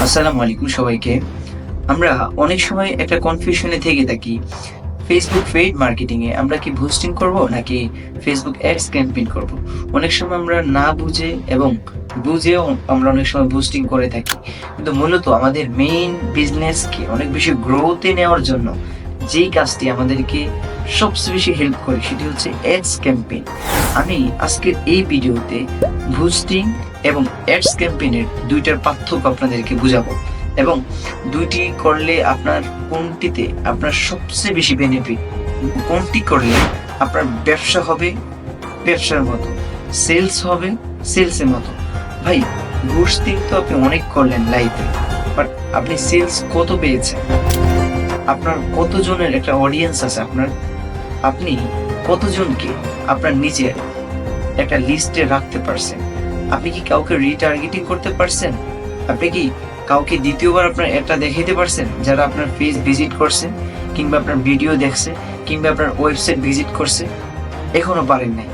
আসসালামু আলাইকুম সবাইকে। আমরা অনেক সময় একটা কনফিউশনে থেকে থাকি। ফেসবুক পেইড মার্কেটিং এ আমরা কি বুস্টিং করব নাকি ফেসবুক অ্যাডস ক্যাম্পেইন করব? অনেক সময় আমরা না বুঝে এবং বুঝেও আমরা অনেক সময় বুস্টিং করে থাকি। কিন্তু মূলত আমাদের মেইন বিজনেসকে অনেক বেশি গ্রোথে নেওয়ার জন্য যেই কাজটি আমাদেরকে সবচেয়ে বেশি হেল্প করে সেটি হচ্ছে অ্যাডস ক্যাম্পেইন। আমি আজকের এই ভিডিওতে বুস্টিং এবং অ্যাডস ক্যাম্পেইনের দুইটার পার্থক্য আপনাদেরকে বুঝাবো এবং দুইটি করলে আপনার কোনটিতে আপনার সবচেয়ে বেশি বেনিফিট, কোনটি করলে আপনার ব্যবসা হবে ব্যবসার মতো, সেলস হবে সেলসের মতো। ভাই, বুস্টিং তো আপনি অনেক করলেন লাইফে, বাট আপনি সেলস কত পেয়েছেন? আপনার কতজনের একটা অডিয়েন্স আছে আপনি কতজনকে আপনার নিজের একটা লিস্টে রাখতে পারছেন? আপনি কি কাউকে রিটার্গেটিং করতে পারছেন? আপনি কি কাউকে দ্বিতীয়বার আপনার এটা দেখাইতে পারছেন যারা আপনার পেজ ভিজিট করছে, কিংবা আপনার ভিডিও দেখছে, কিংবা আপনার ওয়েবসাইট ভিজিট করছে? এখনো পারেন নাই।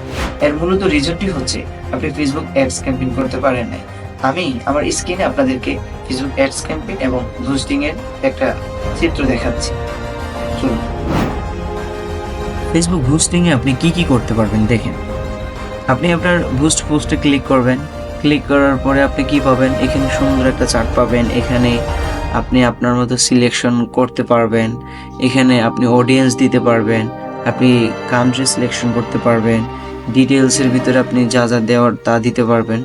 এর মূলত রিজনটি হচ্ছে আপনি ফেসবুক অ্যাডস ক্যাম্পেইন করতে পারেন নাই। আমি আমার স্ক্রিনে আপনাদেরকে ফেসবুক অ্যাডস ক্যাম্পেইন এবং বুস্টিং এর একটা চিত্র দেখাচ্ছি। চলুন। ফেসবুক বুস্টিং এ আপনি কি করতে পারবেন দেখেন। আপনি আপনার বুস্ট পোস্টে ক্লিক করবেন। ক্লিক করার পরে আপনি কি পাবেন? এখানে সুন্দর একটা চার্ট পাবেন। এখানে আপনি আপনার মতো সিলেকশন করতে পারবেন। এখানে আপনি অডিয়েন্স দিতে পারবেন। আপনি কান্ট্রি সিলেকশন করতে পারবেন। ডিটেলসের ভিতরে আপনি যা যা দেওয়ার তা দিতে পারবেন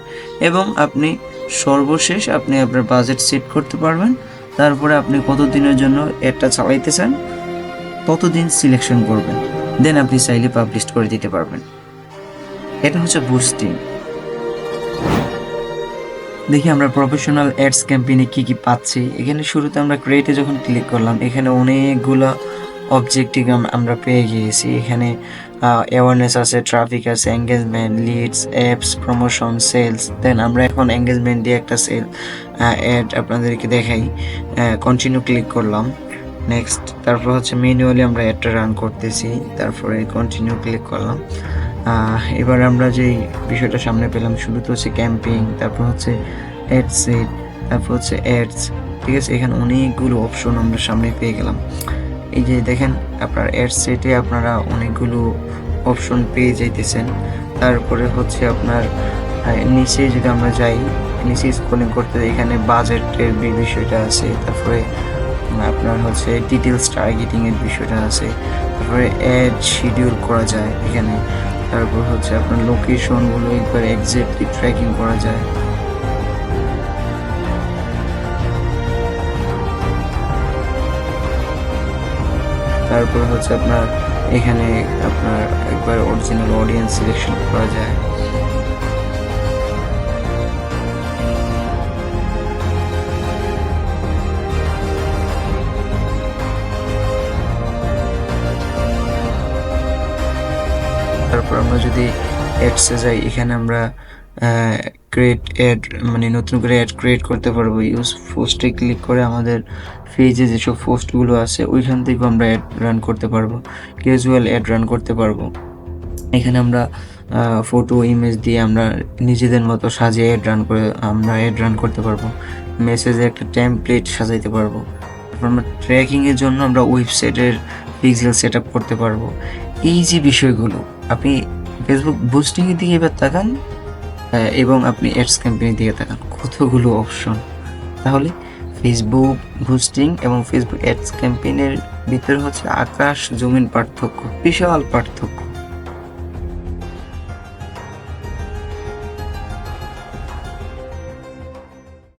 এবং আপনি সর্বশেষ আপনি আপনার বাজেট সেট করতে পারবেন। তারপরে আপনি কতদিনের জন্য এটা চালাইতে চান ততদিন সিলেকশন করবেন, দেন আপনি চাইলে পাবলিশ করে দিতে পারবেন। এটা হচ্ছে বুস্টিং। দেখি আমরা প্রফেশনাল অ্যাডস ক্যাম্পেইনে কি পাচ্ছি। এখানে শুরুতে আমরা ক্রিয়েটে যখন ক্লিক করলাম, এখানে অনেকগুলো অবজেক্টিভ আমরা পেয়ে গিয়েছি। এখানে অ্যাওয়ারনেস আছে, ট্রাফিক আছে, engagement, leads, apps, promotion, sales. Then আমরা এখন এঙ্গেজমেন্ট দিয়ে একটা অ্যাড আপনাদেরকে দেখাই। কন্টিনিউ ক্লিক করলাম, নেক্সট। তারপর হচ্ছে ম্যানুয়ালি আমরা অ্যাডটা রান করতেছি, তারপরে কন্টিনিউ ক্লিক করলাম। এবার আমরা যেই বিষয়টা সামনে পেলাম, শুরুতে হচ্ছে ক্যাম্পেইন, তারপর হচ্ছে অ্যাড সেট, তারপর হচ্ছে অ্যাডস। ঠিক আছে, এখানে অনেকগুলো অপশন আমরা সামনে পেয়ে গেলাম। এই যে দেখেন, আপনার অ্যাড সেটে আপনারা অনেকগুলো অপশন পেয়ে যাইতেছেন। তারপরে হচ্ছে আপনার নিচে যদি আমরা যাই, নিচে স্ক্রলিং করতে, এখানে বাজেটের বিষয়টা আছে, তারপরে আপনার হচ্ছে ডিটেলস টার্গেটিং এর বিষয়টা আছে, তারপরে অ্যাড শিডিউল করা যায় এখানে, তারপর হচ্ছে আপনার লোকেশনগুলো একবার এক্স্যাক্টলি ট্র্যাকিং করা যায়। তারপর হচ্ছে আপনার এখানে আপনার একবার অরিজিনাল অডিয়েন্স সিলেকশন করা যায়। তারপর আমরা যদি অ্যাডসে যাই, এখানে আমরা ক্রিয়েট অ্যাড, মানে নতুন করে অ্যাড ক্রিয়েট করতে পারবো। ইউজ পোস্টে ক্লিক করে আমাদের পেজে যেসব পোস্টগুলো আছে ওইখান থেকেও আমরা অ্যাড রান করতে পারবো, ক্যাজুয়াল অ্যাড রান করতে পারবো। এখানে আমরা ফটো ইমেজ দিয়ে আমরা নিজেদের মতো সাজিয়ে অ্যাড রান করতে পারবো। মেসেজে একটা টেমপ্লেট সাজাইতে পারবো। তারপর আমরা ট্র্যাকিংয়ের জন্য আমরা ওয়েবসাইটের পিক্সেল সেট আপ করতে পারবো। এই যে বিষয়গুলো, আপনি ফেসবুক বুস্টিংয়ের দিকে এবার তাকান এবং আপনি অ্যাডস ক্যাম্পেইনের দিকে তাকান, কতগুলো অপশন। তাহলে ফেসবুক বুস্টিং এবং ফেসবুক অ্যাডস ক্যাম্পেইনের ভিতরে হচ্ছে আকাশ জমিন পার্থক্য, বিশাল পার্থক্য।